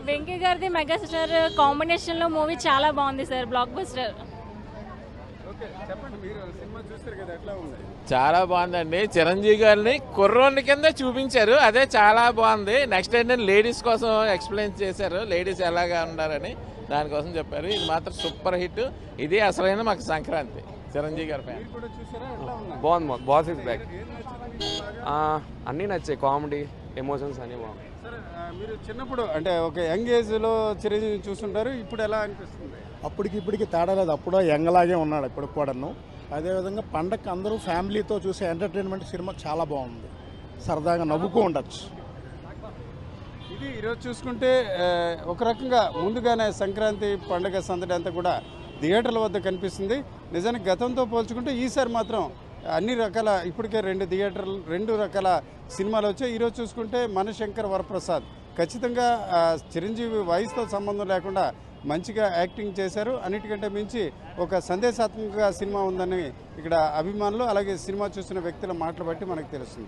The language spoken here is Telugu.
వెంకీ గారిది మెగాస్టార్ కాంబినేషన్లో మూవీ చాలా బాగుంది సార్, బ్లాక్ బస్టర్. చాలా బాగుందండి. చిరంజీవి గారిని కుర్రోని కింద చూపించారు, అదే చాలా బాగుంది. నెక్స్ట్ ఏంటంటే లేడీస్ కోసం ఎక్స్ప్లెయిన్ చేశారు, లేడీస్ ఎలాగా ఉండాలని దానికోసం చెప్పారు. ఇది మాత్రం సూపర్ హిట్. ఇది అసలైన మాకు సంక్రాంతి. చిరంజీవి గారి ఫ్యాన్. బాగుంది, బాస్ ఇస్ బ్యాక్. అన్నీ నచ్చాయి, కామెడీ, ఎమోషన్స్ అన్నీ బాగుంది. మీరు చిన్నప్పుడు అంటే ఒక యంగ్ ఏజ్లో చిరంజీవి చూస్తుంటారు, ఇప్పుడు ఎలా అనిపిస్తుంది? అప్పటికి ఇప్పటికి తేడా లేదు. అప్పుడు యంగ్లాగే ఉన్నాడు ఇప్పుడు కూడాను. అదేవిధంగా పండగకి అందరూ ఫ్యామిలీతో చూసే ఎంటర్టైన్మెంట్ సినిమా చాలా బాగుంది, సరదాగా నవ్వుకూ ఉండొచ్చు. ఇది ఈరోజు చూసుకుంటే ఒక రకంగా ముందుగానే సంక్రాంతి పండుగ సందడి అంతా కూడా థియేటర్ల వద్ద కనిపిస్తుంది. నిజానికి గతంతో పోల్చుకుంటే ఈసారి మాత్రం అన్ని రకాల ఇప్పటికే రెండు రకాల సినిమాలు వచ్చాయి. ఈరోజు చూసుకుంటే మనశంకర్ వరప్రసాద్ ఖచ్చితంగా చిరంజీవి వయసుతో సంబంధం లేకుండా మంచిగా యాక్టింగ్ చేశారు. అన్నిటికంటే మించి ఒక సందేశాత్మక సినిమా ఉందని ఇక్కడ అభిమానులు అలాగే సినిమా చూసిన వ్యక్తుల మాటలు బట్టి మనకు తెలుస్తుంది.